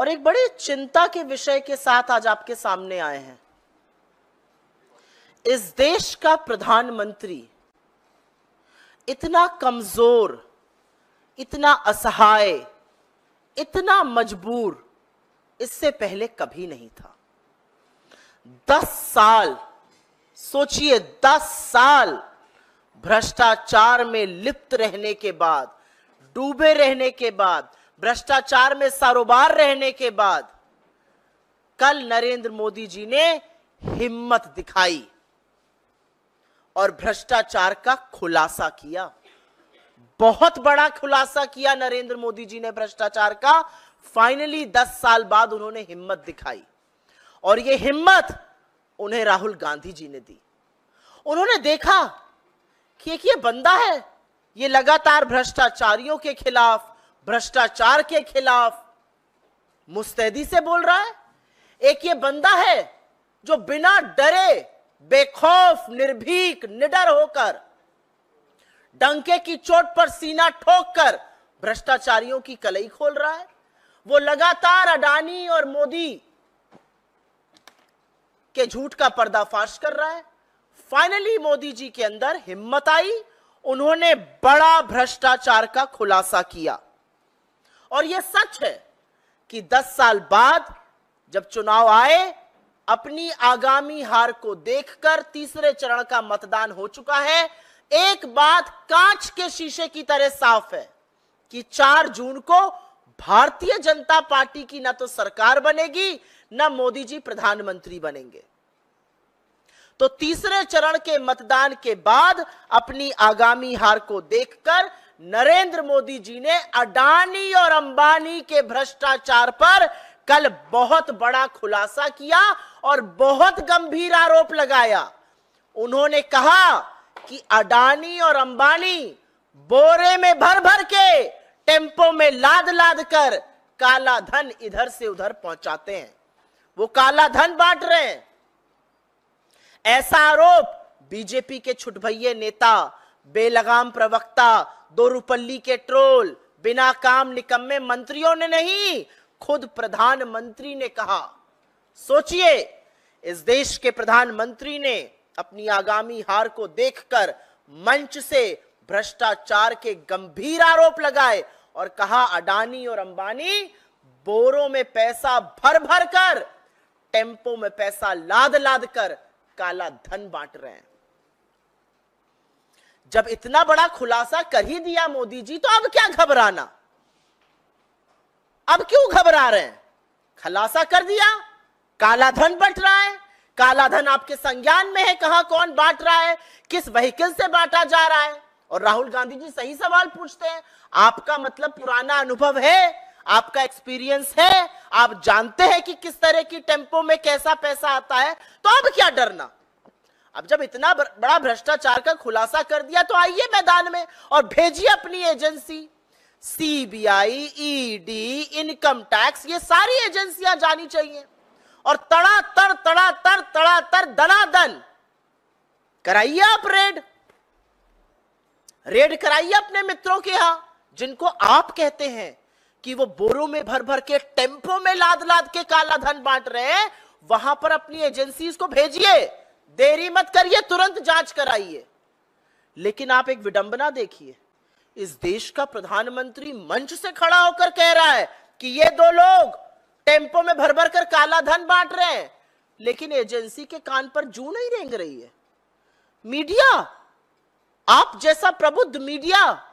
और एक बड़ी चिंता के विषय के साथ आज आपके सामने आए हैं। इस देश का प्रधानमंत्री इतना कमजोर, इतना असहाय, इतना मजबूर इससे पहले कभी नहीं था। 10 साल सोचिए, 10 साल भ्रष्टाचार में लिप्त रहने के बाद, डूबे रहने के बाद, भ्रष्टाचार में सरोबार रहने के बाद कल नरेंद्र मोदी जी ने हिम्मत दिखाई और भ्रष्टाचार का खुलासा किया। बहुत बड़ा खुलासा किया नरेंद्र मोदी जी ने भ्रष्टाचार का। फाइनली 10 साल बाद उन्होंने हिम्मत दिखाई और ये हिम्मत उन्हें राहुल गांधी जी ने दी। उन्होंने देखा कि एक ये बंदा है, ये लगातार भ्रष्टाचारियों के खिलाफ, भ्रष्टाचार के खिलाफ मुस्तैदी से बोल रहा है। एक ये बंदा है जो बिना डरे, बेखौफ, निर्भीक, निडर होकर, डंके की चोट पर सीना ठोककर भ्रष्टाचारियों की कलई खोल रहा है। वो लगातार अडानी और मोदी के झूठ का पर्दाफाश कर रहा है। फाइनली मोदी जी के अंदर हिम्मत आई, उन्होंने बड़ा भ्रष्टाचार का खुलासा किया। और यह सच है कि 10 साल बाद जब चुनाव आए, अपनी आगामी हार को देखकर तीसरे चरण का मतदान हो चुका है। एक बात कांच के शीशे की तरह साफ है कि 4 जून को भारतीय जनता पार्टी की न तो सरकार बनेगी, न मोदी जी प्रधानमंत्री बनेंगे। तो तीसरे चरण के मतदान के बाद अपनी आगामी हार को देखकर नरेंद्र मोदी जी ने अडानी और अंबानी के भ्रष्टाचार पर कल बहुत बड़ा खुलासा किया और बहुत गंभीर आरोप लगाया। उन्होंने कहा कि अडानी और अंबानी बोरे में भर भर के, टेम्पो में लाद लाद कर काला धन इधर से उधर पहुंचाते हैं। वो काला धन बांट रहे हैं। ऐसा आरोप बीजेपी के छुटभइये नेता, बेलगाम प्रवक्ता, दोरुपल्ली के ट्रोल, बिना काम निकम्मे मंत्रियों ने नहीं, खुद प्रधानमंत्री ने कहा। सोचिए, इस देश के प्रधानमंत्री ने अपनी आगामी हार को देखकर मंच से भ्रष्टाचार के गंभीर आरोप लगाए और कहा अडानी और अंबानी बोरों में पैसा भर भर कर, टेम्पो में पैसा लाद लाद कर काला धन बांट रहे हैं। जब इतना बड़ा खुलासा कर ही दिया मोदी जी, तो अब क्या घबराना? अब क्यों घबरा रहे हैं? खुलासा कर दिया, काला धन बंट रहा है। काला धन आपके संज्ञान में है, कहां कौन बांट रहा है, किस व्हीकल से बांटा जा रहा है। और राहुल गांधी जी सही सवाल पूछते हैं। आपका मतलब पुराना अनुभव है, आपका एक्सपीरियंस है, आप जानते हैं कि किस तरह की टेम्पो में कैसा पैसा आता है, तो अब क्या डरना? अब जब इतना बड़ा भ्रष्टाचार का खुलासा कर दिया तो आइए मैदान में और भेजिए अपनी agency. CBI, ED, income tax, ये सारी एजेंसियां जानी चाहिए और तड़ातर दनादन कराइए आप रेड कराइए अपने मित्रों के यहां, जिनको आप कहते हैं कि वो बोरों में भर भर के, टेम्पो में लाद लाद के काला धन बांट रहे हैं। वहां पर अपनी एजेंसीज को भेजिए, देरी मत करिए, तुरंत जांच कराइए। लेकिन आप एक विडंबना देखिए, इस देश का प्रधानमंत्री मंच से खड़ा होकर कह रहा है कि ये 2 लोग टेम्पो में भर भर कर काला धन बांट रहे हैं, लेकिन एजेंसी के कान पर जू नहीं रेंग रही है। मीडिया, आप जैसा प्रबुद्ध मीडिया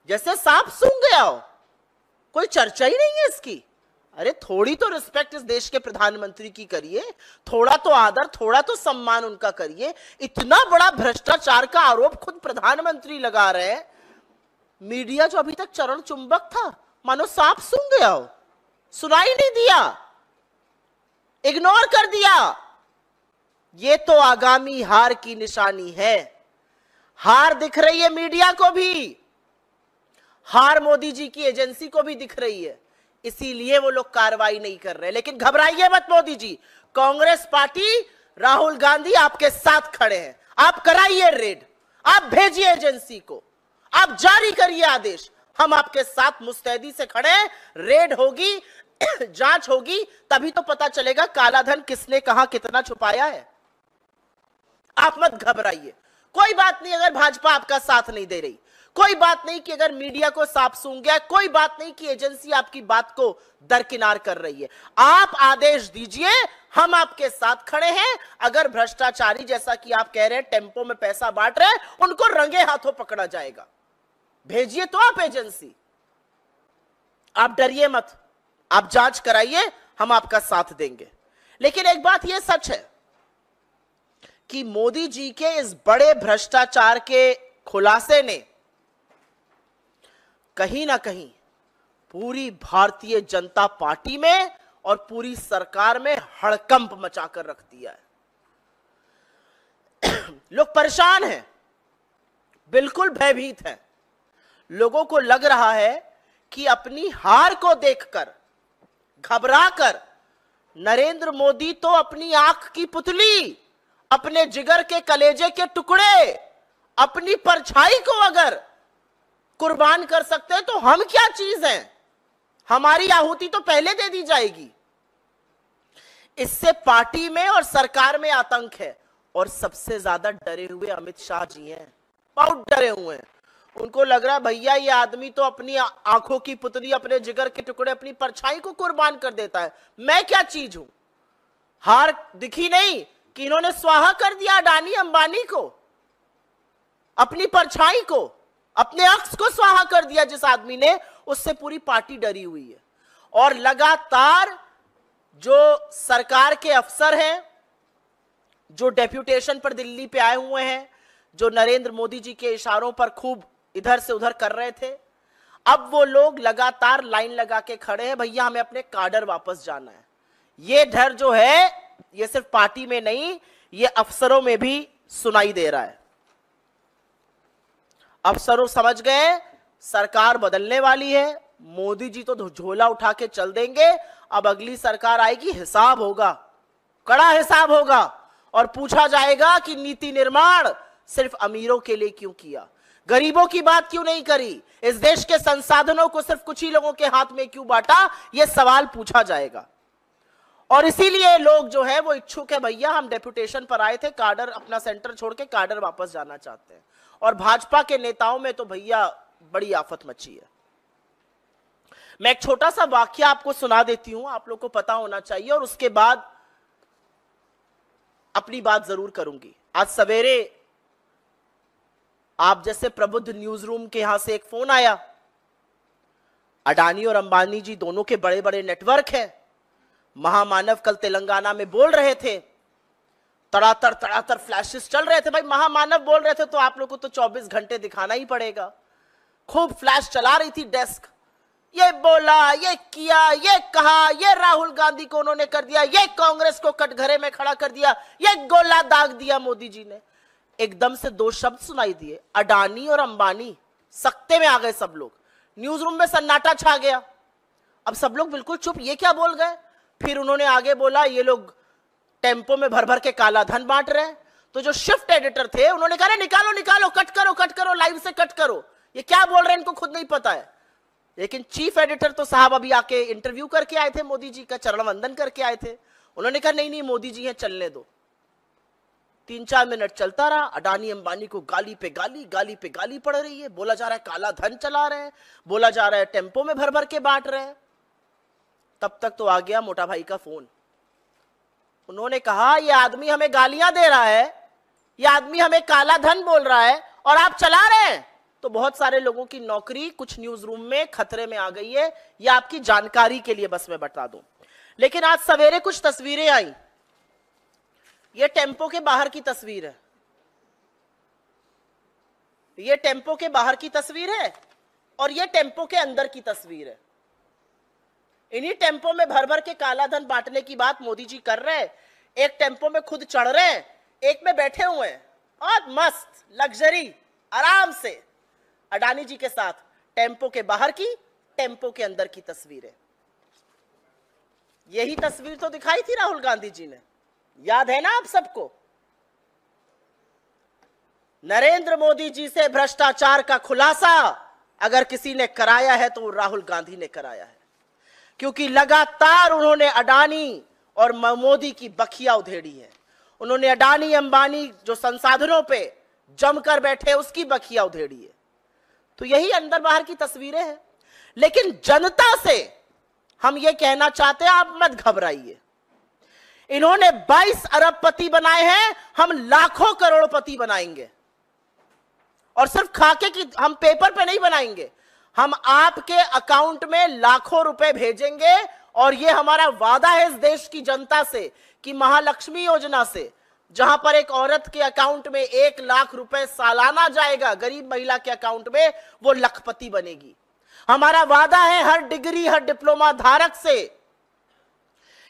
जैसे सांप सूंघ गया हो, कोई चर्चा ही नहीं है इसकी। अरे थोड़ी तो रिस्पेक्ट इस देश के प्रधानमंत्री की करिए, थोड़ा तो आदर, थोड़ा तो सम्मान उनका करिए। इतना बड़ा भ्रष्टाचार का आरोप खुद प्रधानमंत्री लगा रहे हैं। मीडिया जो अभी तक चरण चुंबक था, मानो सांप सूंघ गया हो, सुनाई नहीं दिया, इग्नोर कर दिया। ये तो आगामी हार की निशानी है। हार दिख रही है मीडिया को भी, हार मोदी जी की एजेंसी को भी दिख रही है, इसीलिए वो लोग कार्रवाई नहीं कर रहे। लेकिन घबराइए मत मोदी जी, कांग्रेस पार्टी, राहुल गांधी आपके साथ खड़े हैं। आप कराइए रेड, आप भेजिए एजेंसी को, आप जारी करिए आदेश, हम आपके साथ मुस्तैदी से खड़े हैं। रेड होगी, जांच होगी तभी तो पता चलेगा काला धन किसने कहां कितना छुपाया है। आप मत घबराइए, कोई बात नहीं अगर भाजपा आपका साथ नहीं दे रही, कोई बात नहीं कि अगर मीडिया को साफ सूंघ गया, कोई बात नहीं कि एजेंसी आपकी बात को दरकिनार कर रही है। आप आदेश दीजिए, हम आपके साथ खड़े हैं। अगर भ्रष्टाचारी जैसा कि आप कह रहे हैं टेम्पो में पैसा बांट रहे हैं, उनको रंगे हाथों पकड़ा जाएगा। भेजिए तो आप एजेंसी, आप डरिए मत, आप जांच कराइए, हम आपका साथ देंगे। लेकिन एक बात यह सच है कि मोदी जी के इस बड़े भ्रष्टाचार के खुलासे ने कहीं ना कहीं पूरी भारतीय जनता पार्टी में और पूरी सरकार में हड़कंप मचाकर रख दिया है। लोग परेशान हैं, बिल्कुल भयभीत हैं। लोगों को लग रहा है कि अपनी हार को देखकर घबराकर नरेंद्र मोदी तो अपनी आंख की पुतली, अपने जिगर के कलेजे के टुकड़े, अपनी परछाई को अगर कुर्बान कर सकते हैं तो हम क्या चीज हैं, हमारी आहुति तो पहले दे दी जाएगी। इससे पार्टी में और सरकार में आतंक है। और सबसे ज्यादा डरे हुए अमित शाह जी हैं, बहुत डरे हुए हैं। उनको लग रहा है भैया ये आदमी तो अपनी आंखों की पुतली, अपने जिगर के टुकड़े, अपनी परछाई को कुर्बान कर देता है, मैं क्या चीज हूं। हार दिखी नहीं कि इन्होंने स्वाहा कर दिया अडानी अंबानी को, अपनी परछाई को, अपने अक्स को स्वाहा कर दिया जिस आदमी ने, उससे पूरी पार्टी डरी हुई है। और लगातार जो सरकार के अफसर हैं, जो डेप्यूटेशन पर दिल्ली पे आए हुए हैं, जो नरेंद्र मोदी जी के इशारों पर खूब इधर से उधर कर रहे थे, अब वो लोग लगातार लाइन लगा के खड़े हैं, भैया हमें अपने काडर वापस जाना है। ये डर जो है ये सिर्फ पार्टी में नहीं, ये अफसरों में भी सुनाई दे रहा है। अफसरों समझ गए सरकार बदलने वाली है, मोदी जी तो झोला उठा के चल देंगे, अब अगली सरकार आएगी, हिसाब होगा, कड़ा हिसाब होगा, और पूछा जाएगा कि नीति निर्माण सिर्फ अमीरों के लिए क्यों किया, गरीबों की बात क्यों नहीं करी, इस देश के संसाधनों को सिर्फ कुछ ही लोगों के हाथ में क्यों बांटा, यह सवाल पूछा जाएगा। और इसीलिए लोग जो है वो इच्छुक है, भैया हम डेप्यूटेशन पर आए थे, काडर अपना सेंटर छोड़ के काडर वापस जाना चाहते हैं। और भाजपा के नेताओं में तो भैया बड़ी आफत मची है। मैं एक छोटा सा वाक्य आपको सुना देती हूं, आप लोग को पता होना चाहिए, और उसके बाद अपनी बात जरूर करूंगी। आज सवेरे आप जैसे प्रबुद्ध न्यूज रूम के यहां से एक फोन आया, अडानी और अंबानी जी दोनों के बड़े बड़े नेटवर्क हैं, महामानव कल तेलंगाना में बोल रहे थे, तड़ातर फ्लैशेस चल रहे थे। भाई महामानव बोल रहे थे तो आप लोग को तो 24 घंटे दिखाना ही पड़ेगा। खूब फ्लैश चला रही थी डेस्क, ये बोला, ये किया, ये कहा, ये राहुल गांधी को उन्होंने कर दिया, ये कांग्रेस को कटघरे में खड़ा कर दिया, ये गोला दाग दिया मोदी जी ने। एकदम से दो शब्द सुनाई दिए, अडानी और अंबानी, सख्ते में आ गए सब लोग। न्यूज रूम में सन्नाटा छा गया। अब सब लोग बिल्कुल चुप, ये क्या बोल गए। फिर उन्होंने आगे बोला ये लोग टेम्पो में भर भर के काला धन बांट रहे हैं। तो जो शिफ्ट एडिटर थे उन्होंने कहा निकालो निकालो, कट करो, लाइव से कट करो, ये क्या बोल रहे हैं इनको खुद नहीं पता है। लेकिन चीफ एडिटर तो साहब अभी आके इंटरव्यू करके आए थे, मोदी जी का चरण वंदन करके आए थे। उन्होंने कहा नहीं मोदी जी हैं, चलने दो। 3-4 मिनट चलता रहा, अडानी अंबानी को गाली पे गाली पड़ रही है, बोला जा रहा है काला धन चला रहे हैं, बोला जा रहा है टेम्पो में भर भर के बांट रहे हैं। तब तक तो आ गया मोटा भाई का फोन। उन्होंने कहा ये आदमी हमें गालियां दे रहा है, ये आदमी हमें काला धन बोल रहा है और आप चला रहे हैं। तो बहुत सारे लोगों की नौकरी कुछ न्यूज रूम में खतरे में आ गई है, ये आपकी जानकारी के लिए बस मैं बता दूं। लेकिन आज सवेरे कुछ तस्वीरें आई, ये टेम्पो के बाहर की तस्वीर है, ये टेम्पो के बाहर की तस्वीर है और ये टेम्पो के अंदर की तस्वीर है। इन्हीं टेम्पो में भर भर के काला धन बांटने की बात मोदी जी कर रहे हैं। एक टेम्पो में खुद चढ़ रहे हैं, एक में बैठे हुए हैं और मस्त लग्जरी आराम से अडानी जी के साथ। टेम्पो के बाहर की, टेम्पो के अंदर की तस्वीरें। यही तस्वीर तो दिखाई थी राहुल गांधी जी ने, याद है ना आप सबको। नरेंद्र मोदी जी से भ्रष्टाचार का खुलासा अगर किसी ने कराया है तो वो राहुल गांधी ने कराया है। क्योंकि लगातार उन्होंने अडानी और मोदी की बखिया उधेड़ी है। उन्होंने अडानी अंबानी जो संसाधनों पे जमकर बैठे उसकी बखिया उधेड़ी है। तो यही अंदर बाहर की तस्वीरें हैं। लेकिन जनता से हम ये कहना चाहते हैं, आप मत घबराइए। इन्होंने 22 अरबपति बनाए हैं, हम लाखों करोड़पति बनाएंगे। और सिर्फ खाके की हम पेपर पे नहीं बनाएंगे, हम आपके अकाउंट में लाखों रुपए भेजेंगे। और ये हमारा वादा है इस देश की जनता से कि महालक्ष्मी योजना से, जहां पर एक औरत के अकाउंट में 1 लाख रुपए सालाना जाएगा, गरीब महिला के अकाउंट में वो लखपति बनेगी। हमारा वादा है हर डिग्री हर डिप्लोमा धारक से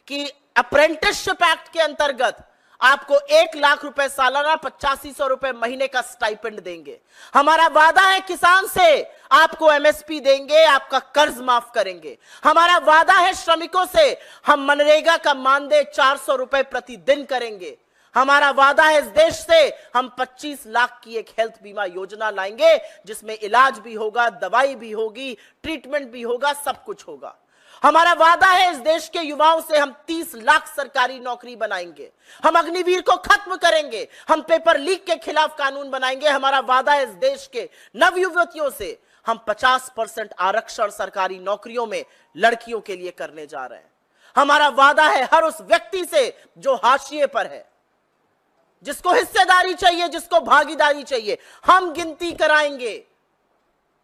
कि अप्रेंटिसशिप एक्ट के अंतर्गत आपको 1 लाख रुपए सालाना 8500 रुपए महीने का स्टाइपेंड देंगे। हमारा वादा है किसान से आपको एमएसपी देंगे, आपका कर्ज माफ करेंगे। हमारा वादा है श्रमिकों से हम मनरेगा का मानदेय 400 रुपए प्रतिदिन करेंगे। हमारा वादा है इस देश से हम 25 लाख की एक हेल्थ बीमा योजना लाएंगे, जिसमें इलाज भी होगा, दवाई भी होगी, ट्रीटमेंट भी होगा, सब कुछ होगा। हमारा वादा है इस देश के युवाओं से हम 30 लाख सरकारी नौकरी बनाएंगे। हम अग्निवीर को खत्म करेंगे, हम पेपर लीक के खिलाफ कानून बनाएंगे। हमारा वादा है इस देश के नवयुवतियों से हम 50% आरक्षण सरकारी नौकरियों में लड़कियों के लिए करने जा रहे हैं। हमारा वादा है हर उस व्यक्ति से जो हाशिए पर है, जिसको हिस्सेदारी चाहिए, जिसको भागीदारी चाहिए, हम गिनती कराएंगे।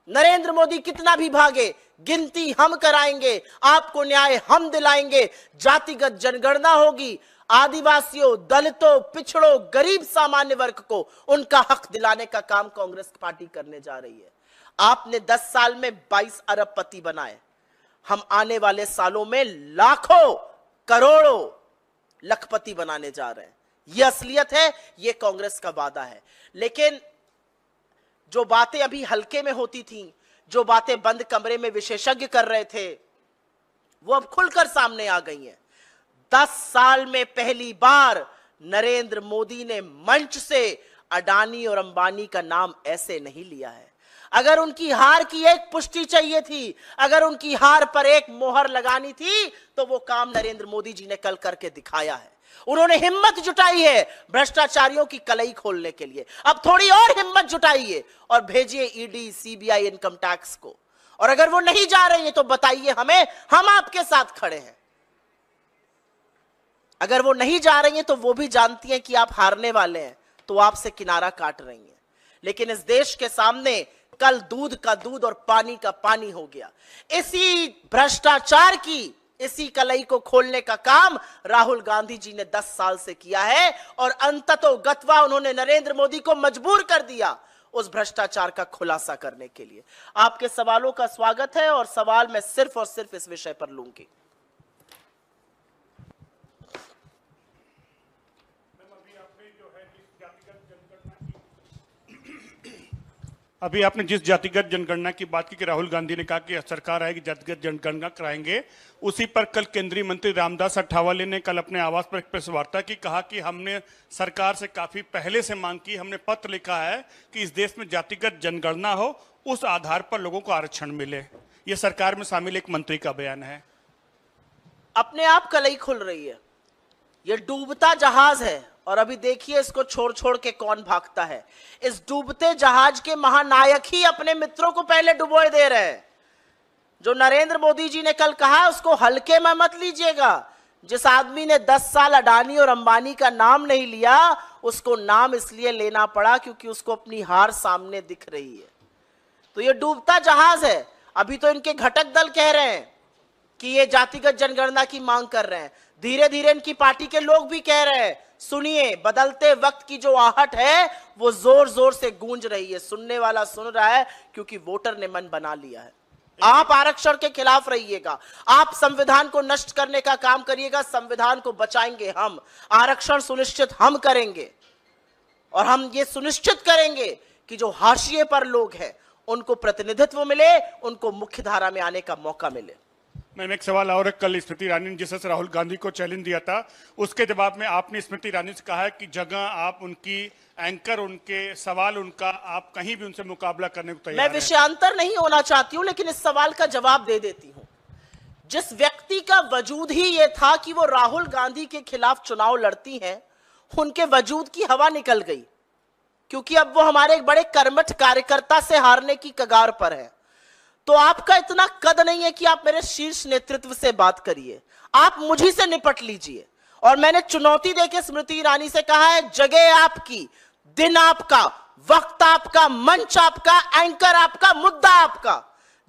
नरेंद्र मोदी कितना भी भागे, गिनती हम कराएंगे, आपको न्याय हम दिलाएंगे। जातिगत जनगणना होगी, आदिवासियों, दलितों, पिछड़ों, गरीब सामान्य वर्ग को उनका हक दिलाने का काम कांग्रेस पार्टी करने जा रही है। आपने 10 साल में 22 अरबपति बनाए, हम आने वाले सालों में लाखों करोड़ों लखपति बनाने जा रहे हैं। यह असलियत है, यह कांग्रेस का वादा है। लेकिन जो बातें अभी हल्के में होती थीं, जो बातें बंद कमरे में विशेषज्ञ कर रहे थे, वो अब खुलकर सामने आ गई हैं। 10 साल में पहली बार नरेंद्र मोदी ने मंच से अडानी और अंबानी का नाम ऐसे नहीं लिया है। अगर उनकी हार की एक पुष्टि चाहिए थी, अगर उनकी हार पर एक मोहर लगानी थी, तो वो काम नरेंद्र मोदी जी ने कल करके दिखाया है। उन्होंने हिम्मत जुटाई है भ्रष्टाचारियों की कलई खोलने के लिए। अब थोड़ी और हिम्मत जुटाइए और भेजिए ईडी, सीबीआई, इनकम टैक्स को। और अगर वो नहीं जा रही है तो बताइए हमें, हम आपके साथ खड़े हैं। अगर वो नहीं जा रही है तो वो भी जानती हैं कि आप हारने वाले हैं, तो आपसे किनारा काट रही हैं। लेकिन इस देश के सामने कल दूध का दूध और पानी का पानी हो गया। इसी भ्रष्टाचार की, इसी कलई को खोलने का काम राहुल गांधी जी ने 10 साल से किया है। और अंततोगत्वा उन्होंने नरेंद्र मोदी को मजबूर कर दिया उस भ्रष्टाचार का खुलासा करने के लिए। आपके सवालों का स्वागत है और सवाल मैं सिर्फ और सिर्फ इस विषय पर लूंगी। अभी आपने जिस जातिगत जनगणना की बात की कि राहुल गांधी ने कहा कि सरकार आएगी जातिगत जनगणना कराएंगे, उसी पर कल केंद्रीय मंत्री रामदास अठावले ने कल अपने आवास पर एक प्रेस वार्ता की, कहा कि हमने सरकार से काफी पहले से मांग की, हमने पत्र लिखा है कि इस देश में जातिगत जनगणना हो, उस आधार पर लोगों को आरक्षण मिले। यह सरकार में शामिल एक मंत्री का बयान है। अपने आप कलई खुल रही है, यह डूबता जहाज है और अभी देखिए इसको छोड़ छोड़ के कौन भागता है। इस डूबते जहाज के महानायक ही अपने मित्रों को पहले डुबोए दे रहे हैं। जो नरेंद्र मोदी जी ने कल कहा उसको हल्के में मत लीजिएगा। जिस आदमी ने 10 साल अडानी और अंबानी का नाम नहीं लिया, उसको नाम इसलिए लेना पड़ा क्योंकि उसको अपनी हार सामने दिख रही है। तो ये डूबता जहाज है। अभी तो इनके घटक दल कह रहे हैं कि ये जातिगत जनगणना की मांग कर रहे हैं, धीरे धीरे इनकी पार्टी के लोग भी कह रहे हैं। सुनिए, बदलते वक्त की जो आहट है वो जोर जोर से गूंज रही है। सुनने वाला सुन रहा है क्योंकि वोटर ने मन बना लिया है। आप आरक्षण के खिलाफ रहिएगा, आप संविधान को नष्ट करने का काम करिएगा, संविधान को बचाएंगे हम। आरक्षण सुनिश्चित हम करेंगे और हम ये सुनिश्चित करेंगे कि जो हाशिए पर लोग हैं उनको प्रतिनिधित्व मिले, उनको मुख्यधारा में आने का मौका मिले। मैम, एक सवाल और है। कल स्मृति ईरानी ने जिस तरह से राहुल गांधी को चैलेंज दिया था, उसके जवाब में आपने स्मृति ईरानी से कहा है कि जगह आप उनकी एंकर, उनके सवाल उनका, आप कहीं भी उनसे मुकाबला करने को तैयार हैं। मैं विषयांतर नहीं होना चाहती हूं, लेकिन इस सवाल का जवाब दे देती हूं। जिस व्यक्ति का वजूद ही ये था कि वो राहुल गांधी के खिलाफ चुनाव लड़ती हैं, उनके वजूद की हवा निकल गई, क्योंकि अब वो हमारे एक बड़े कर्मठ कार्यकर्ता से हारने की कगार पर है। तो आपका इतना कद नहीं है कि आप मेरे शीर्ष नेतृत्व से बात करिए, आप मुझी से निपट लीजिए। और मैंने चुनौती देके स्मृति ईरानी से कहा है, जगह आपकी, दिन आपका, वक्त आपका, मंच आपका, एंकर आपका, मुद्दा आपका,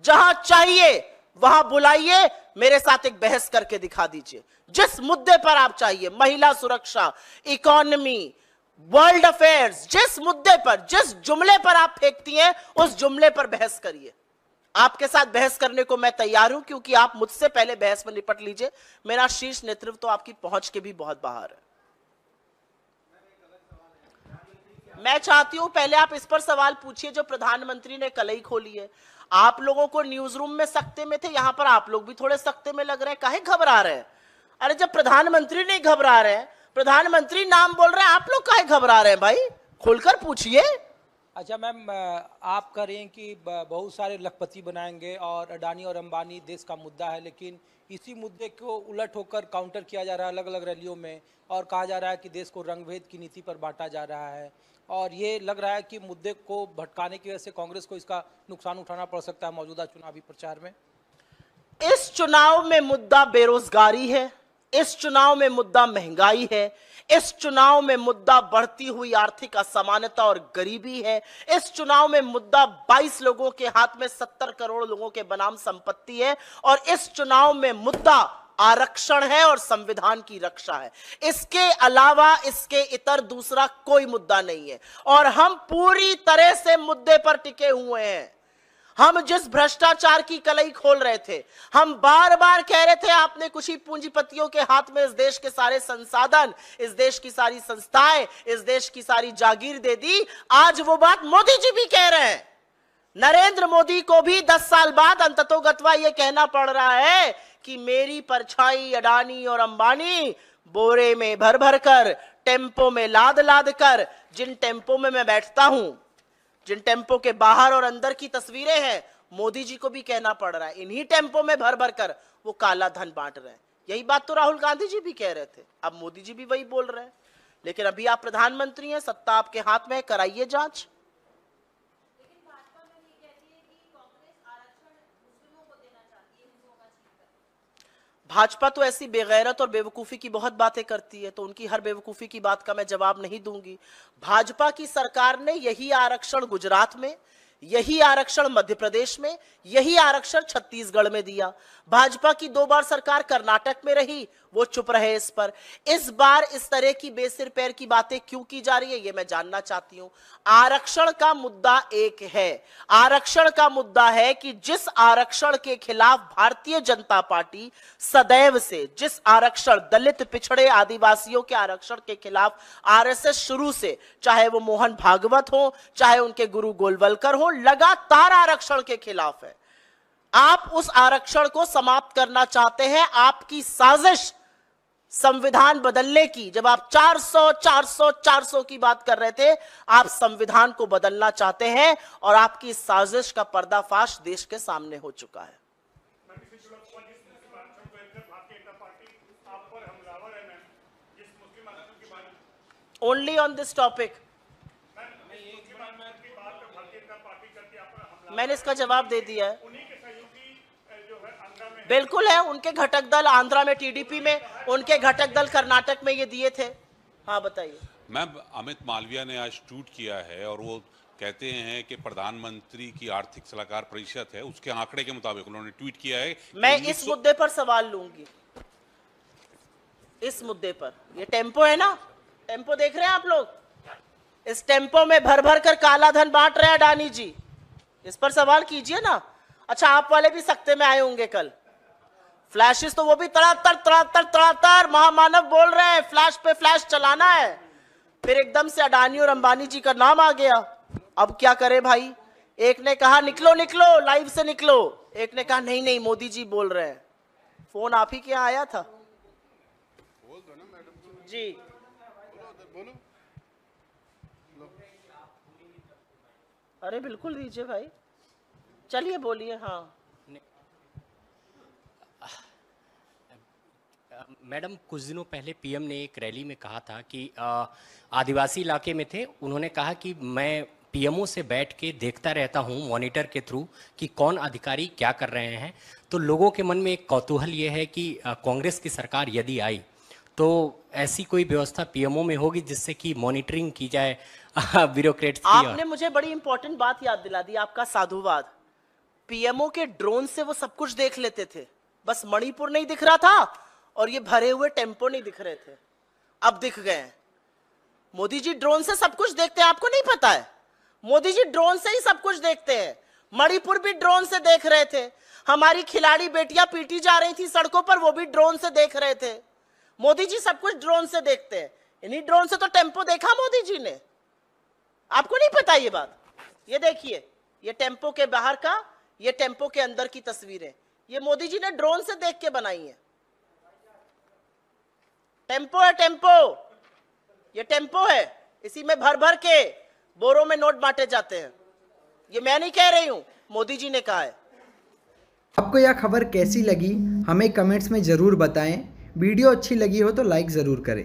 जहां चाहिए वहां बुलाइए, मेरे साथ एक बहस करके दिखा दीजिए। जिस मुद्दे पर आप चाहिए, महिला सुरक्षा, इकोनॉमी, वर्ल्ड अफेयर्स, जिस मुद्दे पर, जिस जुमले पर आप फेंकती हैं, उस जुमले पर बहस करिए। आपके साथ बहस करने को मैं तैयार हूं, क्योंकि आप मुझसे पहले बहस में निपट लीजिए। मेरा शीर्ष नेतृत्व तो आपकी पहुंच के भी बहुत बाहर है। मैं चाहती हूं पहले आप इस पर सवाल पूछिए जो प्रधानमंत्री ने कलई खोली है। आप लोगों को न्यूज रूम में सकते में थे, यहां पर आप लोग भी थोड़े सकते में लग रहे हैं, काहे घबरा रहे हैं? अरे जब प्रधानमंत्री नहीं घबरा रहे हैं, प्रधानमंत्री नाम बोल रहे हैं, आप लोग काहे घबरा रहे हैं? भाई खुलकर पूछिए। अच्छा मैम, आप कह रहे हैं कि बहुत सारे लखपति बनाएंगे और अडानी और अंबानी देश का मुद्दा है, लेकिन इसी मुद्दे को उलट होकर काउंटर किया जा रहा है अलग अलग रैलियों में, और कहा जा रहा है कि देश को रंगभेद की नीति पर बांटा जा रहा है, और ये लग रहा है कि मुद्दे को भटकाने की वजह से कांग्रेस को इसका नुकसान उठाना पड़ सकता है मौजूदा चुनावी प्रचार में। इस चुनाव में मुद्दा बेरोजगारी है, इस चुनाव में मुद्दा महंगाई है, इस चुनाव में मुद्दा बढ़ती हुई आर्थिक असमानता और गरीबी है, इस चुनाव में मुद्दा 22 लोगों के हाथ में 70 करोड़ लोगों के बनाम संपत्ति है, और इस चुनाव में मुद्दा आरक्षण है और संविधान की रक्षा है। इसके अलावा, इसके इतर दूसरा कोई मुद्दा नहीं है, और हम पूरी तरह से मुद्दे पर टिके हुए हैं। हम जिस भ्रष्टाचार की कलई खोल रहे थे, हम बार बार कह रहे थे आपने कुछ ही पूंजीपतियों के हाथ में इस देश के सारे संसाधन, इस देश की सारी संस्थाएं, इस देश की सारी जागीर दे दी। आज वो बात मोदी जी भी कह रहे हैं। नरेंद्र मोदी को भी 10 साल बाद अंततोगत्वा ये कहना पड़ रहा है कि मेरी परछाई अडानी और अंबानी बोरे में भर भर कर, टेम्पो में लाद लाद कर, जिन टेम्पो में मैं बैठता हूं, जिन टेम्पो के बाहर और अंदर की तस्वीरें हैं, मोदी जी को भी कहना पड़ रहा है, इन्हीं टेम्पो में भर भर कर वो काला धन बांट रहे हैं। यही बात तो राहुल गांधी जी भी कह रहे थे, अब मोदी जी भी वही बोल रहे हैं। लेकिन अभी आप प्रधानमंत्री हैं, सत्ता आपके हाथ में है, कराइए जांच। भाजपा तो ऐसी बेगैरत और बेवकूफी की बहुत बातें करती है, तो उनकी हर बेवकूफी की बात का मैं जवाब नहीं दूंगी। भाजपा की सरकार ने यही आरक्षण गुजरात में, यही आरक्षण मध्य प्रदेश में, यही आरक्षण छत्तीसगढ़ में दिया। भाजपा की 2 बार सरकार कर्नाटक में रही, वो चुप रहे इस पर। इस बार इस तरह की बेसिर पैर की बातें क्यों की जा रही है, ये मैं जानना चाहती हूं। आरक्षण का मुद्दा एक है, आरक्षण का मुद्दा है कि जिस आरक्षण के खिलाफ भारतीय जनता पार्टी सदैव से, जिस आरक्षण दलित, पिछड़े, आदिवासियों के आरक्षण के खिलाफ आरएसएस शुरू से, चाहे वो मोहन भागवत हो, चाहे उनके गुरु गोलवलकर हो, लगातार आरक्षण के खिलाफ है। आप उस आरक्षण को समाप्त करना चाहते हैं। आपकी साजिश संविधान बदलने की, जब आप 400 की बात कर रहे थे, आप संविधान को बदलना चाहते हैं, और आपकी साजिश का पर्दाफाश देश के सामने हो चुका है। ओनली ऑन दिस टॉपिक मैंने इसका जवाब दे दिया है। बिल्कुल है, उनके घटक दल आंध्रा में टीडीपी में, उनके घटक दल कर्नाटक में ये दिए थे। हाँ बताइए। मैम, अमित मालविया ने आज ट्वीट किया है और वो कहते हैं कि प्रधानमंत्री की आर्थिक सलाहकार परिषद है, उसके आंकड़े के मुताबिक उन्होंने ट्वीट किया है। मैं इस मुद्दे पर सवाल लूंगी, इस मुद्दे पर। ये टेम्पो है ना, टेम्पो देख रहे हैं आप लोग, इस टेम्पो में भर भर कर काला धन बांट रहे हैं अडानी जी, इस पर सवाल कीजिए ना। अच्छा, आप वाले भी सख्ते में आए होंगे कल, फ्लैशेस तो वो भी तड़ातड़ महामानव बोल रहे हैं, फ्लैश पे फ्लैश चलाना है, फिर एकदम से अडानी और अंबानी जी का नाम आ गया। अब क्या करे भाई, एक ने कहा निकलो निकलो, लाइव से निकलो, एक ने कहा नहीं नहीं मोदी जी बोल रहे हैं। फोन आप ही के यहाँ आया था? बोल दो ना मैडम जी। बोलो। अरे बिल्कुल दीजिए भाई, चलिए बोलिए। हाँ, मैडम, कुछ दिनों पहले पीएम ने एक रैली में कहा था कि आदिवासी इलाके में थे, उन्होंने कहा कि मैं पीएमओ से बैठ के देखता रहता हूं मॉनिटर के थ्रू कि कौन अधिकारी क्या कर रहे हैं। तो लोगों के मन में एक कौतूहल ये है कि कांग्रेस की सरकार यदि आई तो ऐसी कोई व्यवस्था पीएमओ में होगी जिससे कि मॉनिटरिंग की जाए ब्यूरोक्रेट्स की। आपने मुझे बड़ी इंपॉर्टेंट बात याद दिला दी, आपका साधुवाद। पीएमओ के ड्रोन से वो सब कुछ देख लेते थे, बस मणिपुर नहीं दिख रहा था और ये भरे हुए टेम्पो नहीं दिख रहे थे, अब दिख गए हैं। मोदी जी ड्रोन से सब कुछ देखते हैं, आपको नहीं पता है? मोदी जी ड्रोन से ही सब कुछ देखते हैं। मणिपुर भी ड्रोन से देख रहे थे, हमारी खिलाड़ी बेटियां पीटी जा रही थी सड़कों पर, वो भी ड्रोन से देख रहे थे। मोदी जी सब कुछ ड्रोन से देखते हैं। इन्हीं ड्रोन से तो टेम्पो देखा मोदी जी ने, आपको नहीं पता ये बात? ये देखिए, ये टेम्पो के बाहर का, ये टेम्पो के अंदर की तस्वीरें, ये मोदी जी ने ड्रोन से देख के बनाई है। टेम्पो है, टेम्पो, ये टेम्पो है, इसी में भर भर के बोरों में नोट बांटे जाते हैं। ये मैं नहीं कह रही हूं, मोदी जी ने कहा है। आपको यह खबर कैसी लगी हमें कमेंट्स में ज़रूर बताएं। वीडियो अच्छी लगी हो तो लाइक ज़रूर करें।